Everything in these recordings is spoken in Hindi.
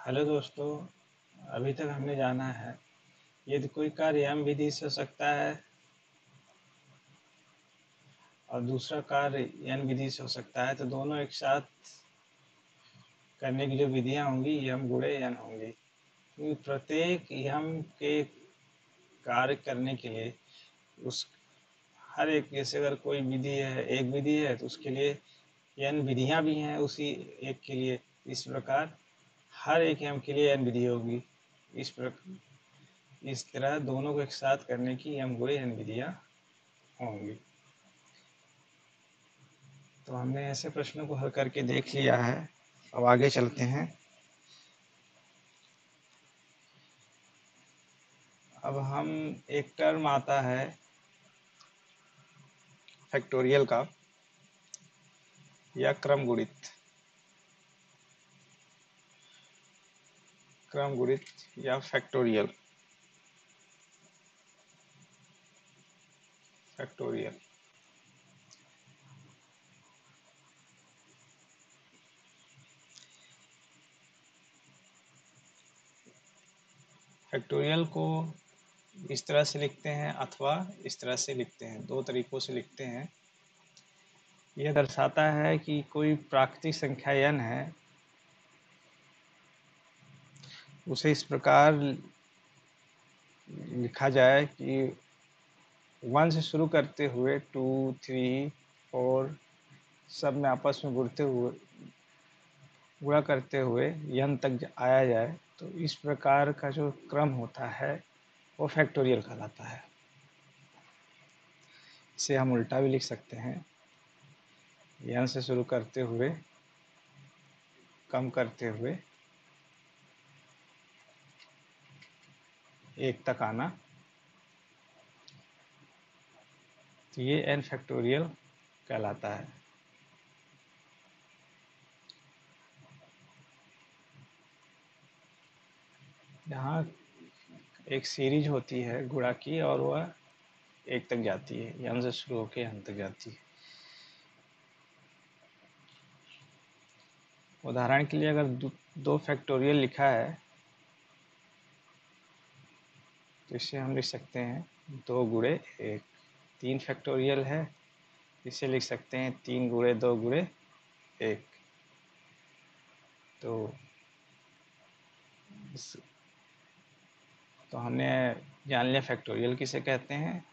हेलो दोस्तों, अभी तक हमने जाना है यदि कोई कार्य m विधि से हो सकता है और दूसरा कार्य n विधि से हो सकता है तो दोनों एक साथ करने की जो विधियां होंगी m गुणे n होंगी। क्योंकि प्रत्येक m के कार्य करने के लिए उस हर एक, जैसे अगर कोई विधि है, एक विधि है तो उसके लिए n विधियां भी हैं उसी एक के लिए। इस प्रकार हर एक m के लिए n विधि होगी। इस तरह दोनों को एक साथ करने की m गुणे n विधियां होंगी। तो हमने ऐसे प्रश्नों को हल करके देख लिया है। अब आगे चलते हैं। अब हम एक टर्म आता है फैक्टोरियल का या क्रम गुणित या फैक्टोरियल। फैक्टोरियल को इस तरह से लिखते हैं अथवा इस तरह से लिखते हैं, दो तरीकों से लिखते हैं। यह दर्शाता है कि कोई प्राकृतिक संख्या n है, उसे इस प्रकार लिखा जाए कि 1 से शुरू करते हुए 2, 3, 4 सब में आपस में गुणा करते हुए n तक आया जाए। तो इस प्रकार का जो क्रम होता है वो फैक्टोरियल कहलाता है। इसे हम उल्टा भी लिख सकते हैं, n से शुरू करते हुए कम करते हुए 1 तक आना। तो ये n फैक्टोरियल कहलाता है। यहाँ एक सीरीज होती है गुणा की और वह 1 तक जाती है, n से शुरू होकर n तक जाती है। उदाहरण के लिए अगर 2 फैक्टोरियल लिखा है तो इसे हम लिख सकते हैं 2 गुणे 1। 3 फैक्टोरियल है, इसे लिख सकते हैं 3 गुणे 2 गुणे 1। तो हमने जान लिया फैक्टोरियल किसे कहते हैं।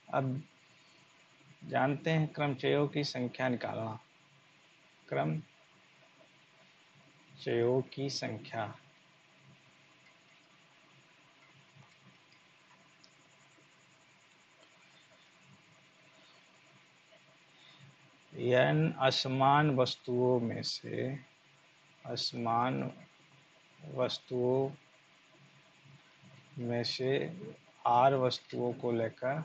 अब जानते हैं क्रमचयों की संख्या निकालना। क्रमचयों की संख्या n असमान वस्तुओं में से r वस्तुओं को लेकर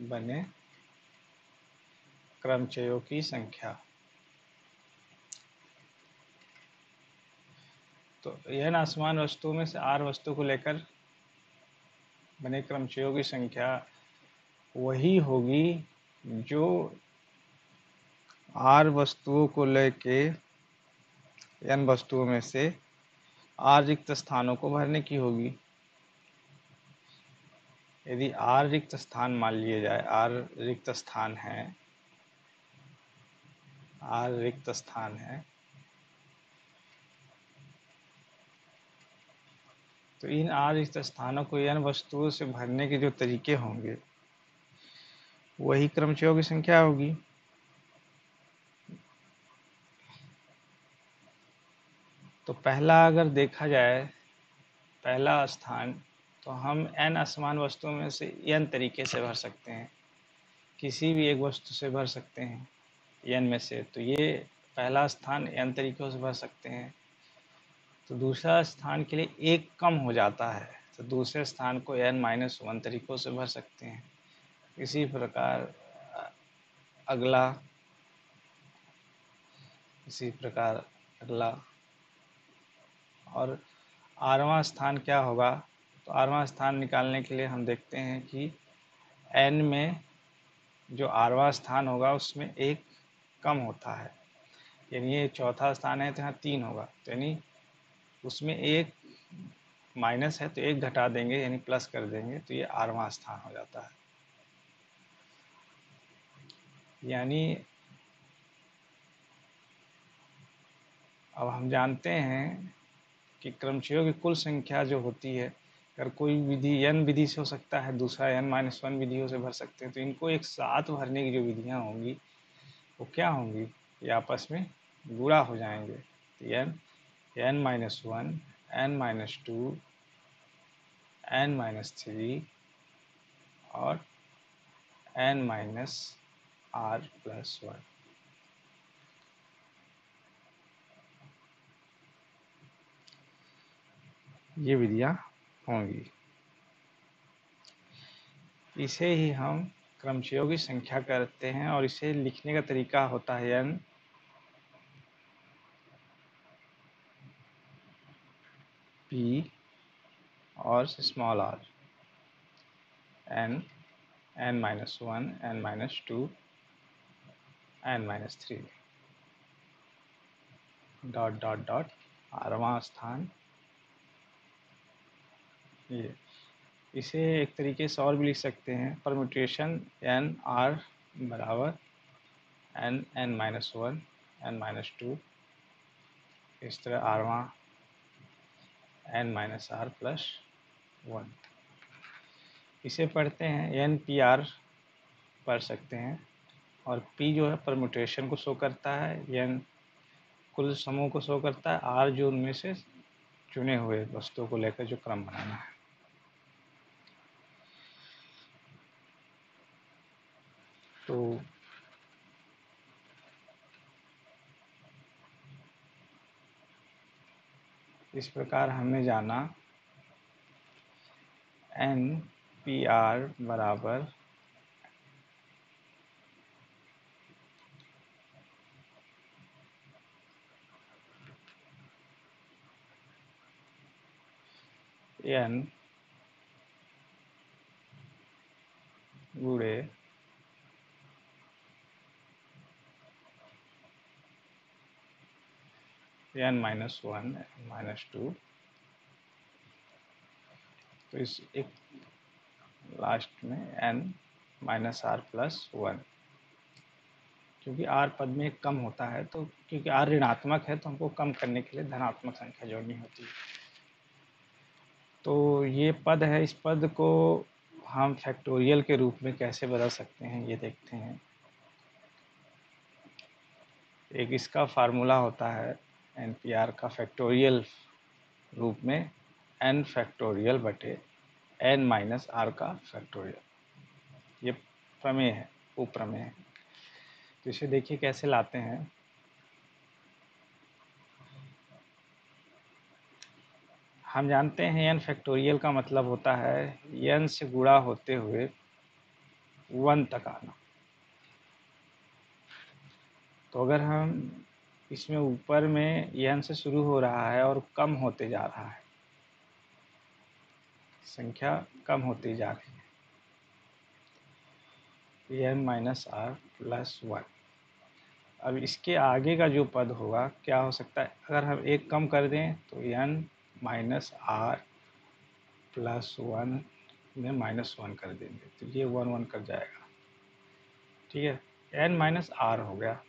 बने क्रमचयों की संख्या। तो n असमान वस्तुओं में से r वस्तु को लेकर बने क्रमचयों की संख्या वही होगी जो r वस्तुओं को लेके n वस्तुओं में से r रिक्त स्थानों को भरने की होगी। यदि r रिक्त स्थान मान लिए जाए, r रिक्त स्थान है, तो इन r रिक्त स्थानों को n वस्तुओं से भरने के जो तरीके होंगे वही क्रमचयों की संख्या होगी। तो पहला अगर देखा जाए, पहला स्थान, तो हम n असमान वस्तुओं में से n तरीके से भर सकते हैं, किसी भी एक वस्तु से भर सकते हैं n में से। तो ये पहला स्थान n तरीकों से भर सकते हैं। तो दूसरा स्थान के लिए 1 कम हो जाता है, तो दूसरे स्थान को n-1 तरीकों से भर सकते हैं। इसी प्रकार अगला और आरवां स्थान क्या होगा, तो आरवां स्थान निकालने के लिए हम देखते हैं कि n में जो आरवां स्थान होगा उसमें एक कम होता है, यानी ये चौथा स्थान है तो यहाँ 3 होगा, तो यानी उसमें एक माइनस है तो एक घटा देंगे यानी प्लस कर देंगे, तो ये आरवां स्थान हो जाता है। यानी अब हम जानते हैं कि क्रमचयों की कुल संख्या जो होती है, अगर कोई विधि n विधि से हो सकता है, दूसरा n-1 विधियों से भर सकते हैं, तो इनको एक साथ भरने की जो विधियां होंगी वो क्या होंगी, ये आपस में गुणा हो जाएंगे। तो n-1, n-2, n-3 और n-r+1, ये विधियां होंगी। इसे ही हम क्रमचयों की संख्या करते हैं और इसे लिखने का तरीका होता है n p और small r, n, n-1, n-2, n-3 dot dot dot आरवां स्थान। ये इसे एक तरीके से और भी लिख सकते हैं, परम्यूटेशन n r बराबर n-1, n-2, इस तरह आरवां n-r+1। इसे पढ़ते हैं n-p-r पढ़ सकते हैं, और p जो है परम्यूटेशन को शो करता है, n कुल समूह को शो करता है, r जो उनमें से चुने हुए वस्तुओं को लेकर जो क्रम बनाना है। तो इस प्रकार हमने जाना n-p-r बराबर n गुणे n-1, n-2, तो इस एक लास्ट में n-r+1, क्योंकि r पद में एक कम होता है, तो क्योंकि r ऋणात्मक है तो हमको कम करने के लिए धनात्मक संख्या जोड़नी होती है। तो ये पद है, इस पद को हम फैक्टोरियल के रूप में कैसे बदल सकते हैं ये देखते हैं। एक इसका फार्मूला होता है n-p-r का फैक्टोरियल रूप में n फैक्टोरियल बटे n-r का फैक्टोरियल, ये प्रमेय है, उपप्रमेय है। तो इसे देखिए कैसे लाते हैं। हम जानते हैं n फैक्टोरियल का मतलब होता है n से गुणा होते हुए 1 तक आना। तो अगर हम इसमें ऊपर में n से शुरू हो रहा है और कम होते जा रहा है, संख्या कम होती जा रही है, n-r+1। अब इसके आगे का जो पद होगा क्या हो सकता है, अगर हम एक कम कर दें तो n-r+1 में -1 कर देंगे, तो ये 1 कर जाएगा, ठीक है, n-r हो गया,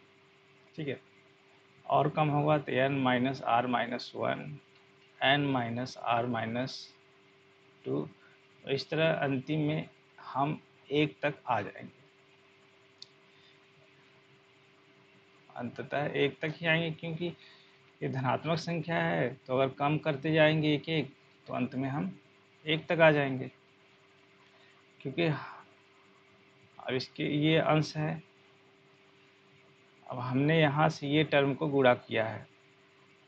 ठीक है। और कम होगा तो n-r-1, n-r-2, इस तरह अंतिम में हम 1 तक आ जाएंगे, अंततः 1 तक ही आएंगे, क्योंकि ये धनात्मक संख्या है, तो अगर कम करते जाएंगे एक एक तो अंत में हम 1 तक आ जाएंगे, क्योंकि अब इसके ये अंश है। अब हमने यहाँ से ये टर्म को गुणा किया है,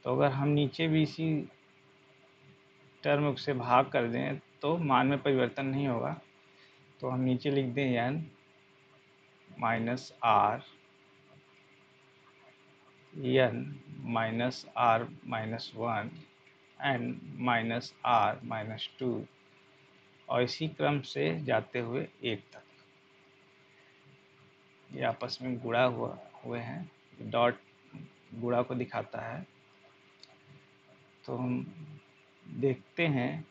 तो अगर हम नीचे भी इसी टर्म से भाग कर दें तो मान में परिवर्तन नहीं होगा, तो हम नीचे लिख दें n-r, n-r-1 n minus are minus 2 और इसी क्रम से जाते हुए 8 तक। ये आपस में गुणा हुए हैं, डॉट गुणा को दिखाता है। तो हम देखते हैं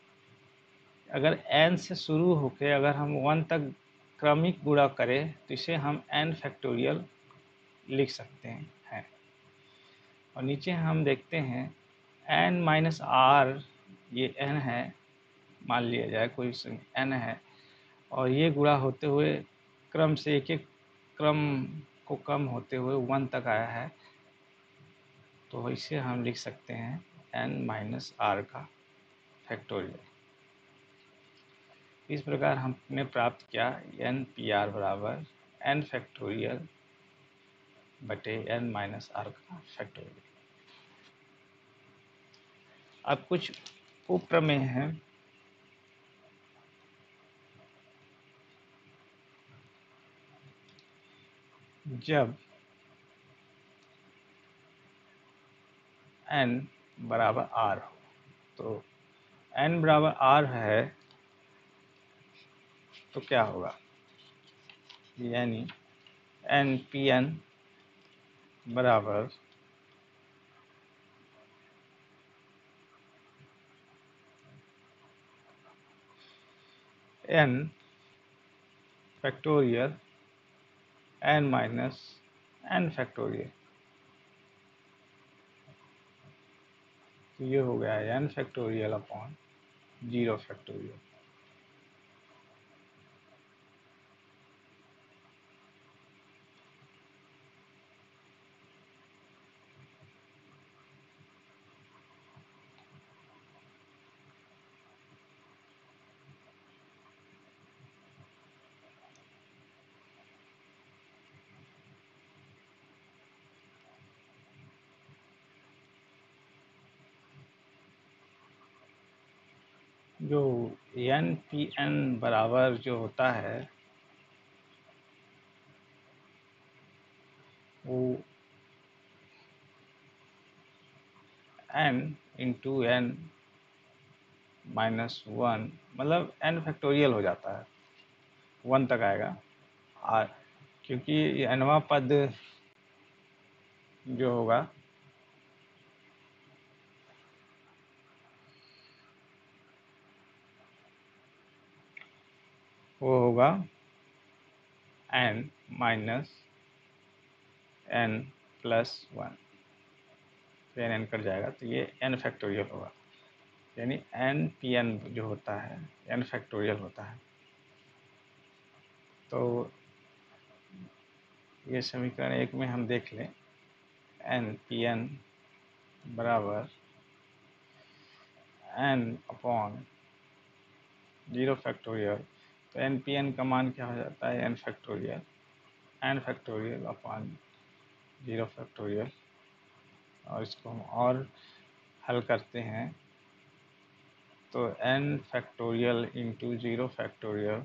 अगर n से शुरू होकर अगर हम 1 तक क्रमिक गुणा करें तो इसे हम n फैक्टोरियल लिख सकते हैं। और नीचे हम देखते हैं n माइनस आर, ये n है, मान लिया जाए कोई n है, और ये गुणा होते हुए क्रम से एक एक क्रम को कम होते हुए 1 तक आया है, तो इसे हम लिख सकते हैं n माइनस आर का फैक्टोरियल। इस प्रकार हमने प्राप्त किया n पी आर बराबर n फैक्टोरियल बटे n माइनस आर का फैक्टोरियल। अब कुछ उपप्रमेय हैं। जब n बराबर r हो, तो n बराबर r है तो क्या होगा, यानी n पी n बराबर n factorial n minus n factorial. तो ये हो गया n फैक्टोरियल अपॉन 0 फैक्टोरियल। जो n पी n बराबर जो होता है वो n इंटू n माइनस 1, मतलब n फैक्टोरियल हो जाता है, 1 तक आएगा। और क्योंकि ये nवां पद जो होगा वो होगा n माइनस n प्लस 1, फिर n कट जाएगा तो ये n फैक्टोरियल होगा, यानी n पी n जो होता है n फैक्टोरियल होता है। तो ये समीकरण 1 में हम देख लें, n पी n बराबर n अपॉन 0 फैक्टोरियल। तो n पी n का मान क्या हो जाता है, n फैक्टोरियल अपॉन 0 फैक्टोरियल। और इसको हम और हल करते हैं तो n फैक्टोरियल इंटू 0 फैक्टोरियल,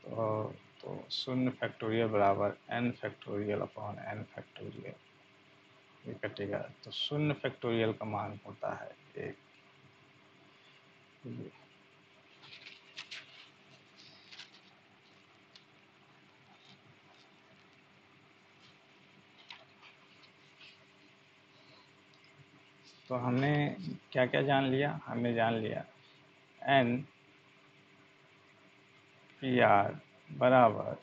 तो 0 फैक्टोरियल बराबर n factorial upon n factorial, ये कटेगा तो 0 फैक्टोरियल का मान होता है 1। तो हमने क्या क्या जान लिया, हमने जान लिया n पी आर बराबर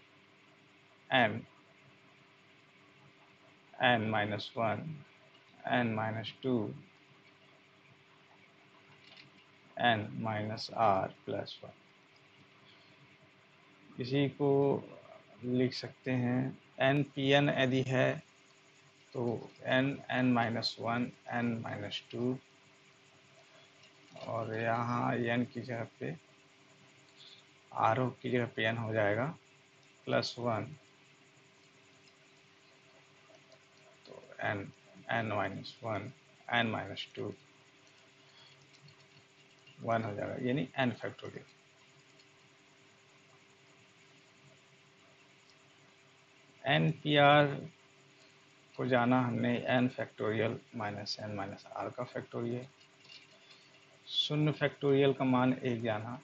n minus 1, n minus 2, n minus R plus 1। इसी को लिख सकते हैं n पी n यदि है तो n माइनस 1, n माइनस 2, और यहाँ n की जगह पे आरोह की जगह पे n हो जाएगा प्लस 1, तो n माइनस 1, n माइनस 2, 1 हो जाएगा, यानी n factorial. n P are को जाना हमने n factorial minus n minus r का फैक्टोरियल। शून्य फैक्टोरियल का मान 1 जाना।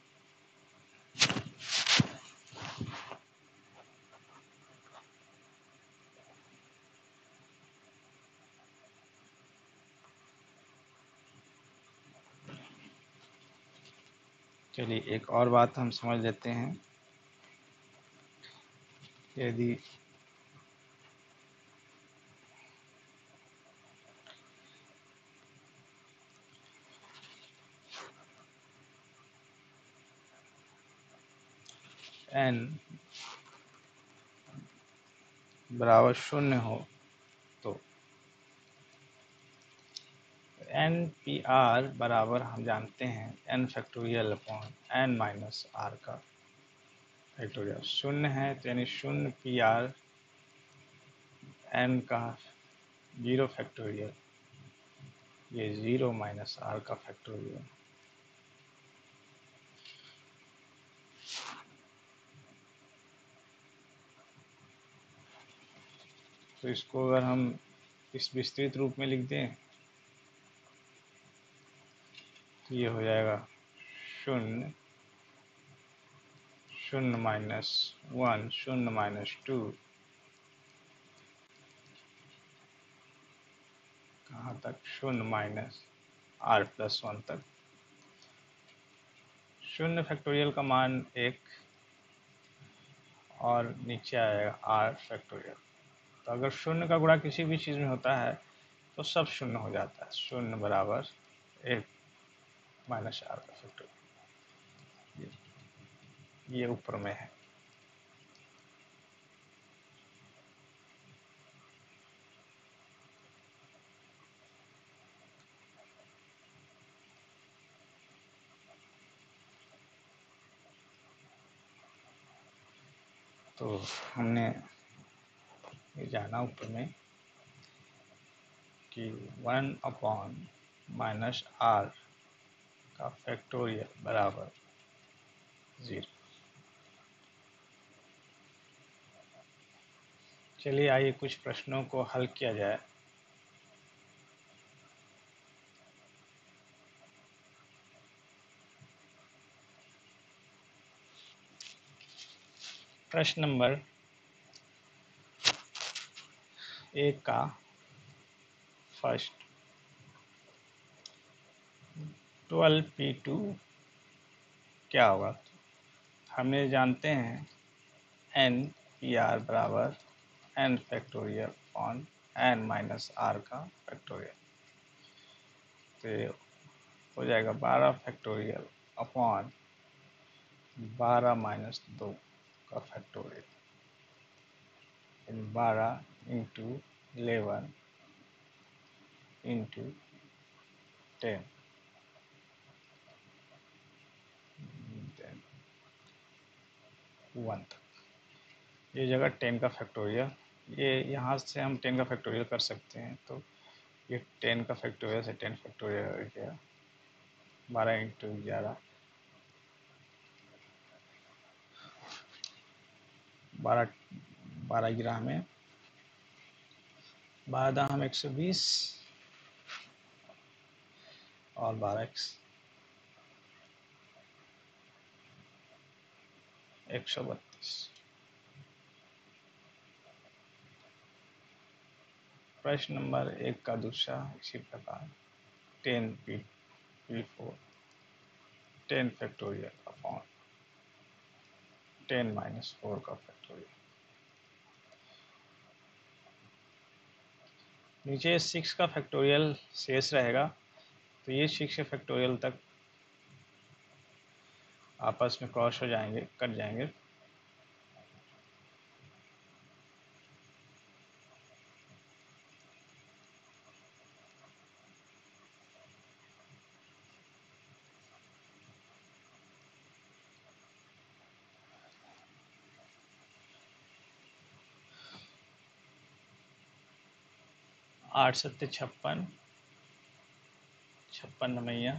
चलिए एक और बात हम समझ लेते हैं। यदि n बराबर 0 हो तो n पी आर बराबर हम जानते हैं n factorial upon n minus r का फैक्टोरियल। 0 है तो यानी 0 पी आर n का 0 फैक्टोरियल, ये 0 माइनस r का फैक्टोरियल। तो इसको अगर हम इस विस्तृत रूप में लिख दें तो ये हो जाएगा 0 0 माइनस 1 0 माइनस 2, कहाँ तक 0 माइनस r प्लस 1 तक। 0 फैक्टोरियल का मान 1 और नीचे आएगा r फैक्टोरियल। तो अगर 0 का गुणा किसी भी चीज़ में होता है तो सब 0 हो जाता है। 0 बराबर 1 माइनस r का फैक्टोरियल, ये ऊपर में है। तो हमने ये जाना ऊपर में कि 1 अपॉन माइनस r का फैक्टोरियल बराबर 0। चलिए आइए कुछ प्रश्नों को हल किया जाए। प्रश्न नंबर 1 का फर्स्ट 12p2 क्या होगा। हमें जानते हैं n पी आर बराबर n factorial on n minus r का फैक्टोरियल। तो ये हो जाएगा 12 फैक्टोरियल अपॉन 12 माइनस 2 का फैक्टोरियल, 12 इंटू 11 इंटू 10, 1 तक। ये जगह 10 का फैक्टोरियल, ये यहाँ से हम 10 का फैक्टोरियल कर सकते हैं। तो ये 10 का फैक्टोरियल से 10 फैक्टोरियल हो गया, 12 इंटू 11, 12 गिरा में 12 हम 120 और 12 132। प्रश्न नंबर 1 का दूसरा इसी प्रकार 10p4 10 फैक्टोरियल अपॉन 10 माइनस 4 का फैक्टोरियल। नीचे 6 का फैक्टोरियल शेष रहेगा, तो ये 6 के फैक्टोरियल तक आपस में क्रॉस हो जाएंगे, कट जाएंगे। आठ सत्ते 56, 56 नमैया,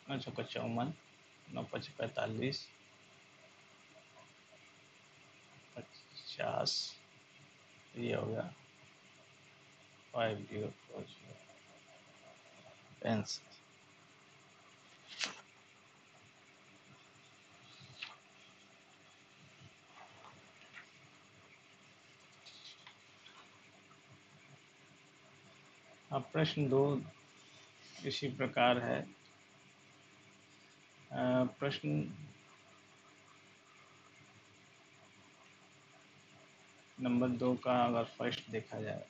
9 चौका 54, 9 5 45, 50, ये हो गया 5040 पेंसिल। अब प्रश्न 2 इसी प्रकार है। प्रश्न नंबर 2 का अगर फर्स्ट देखा जाए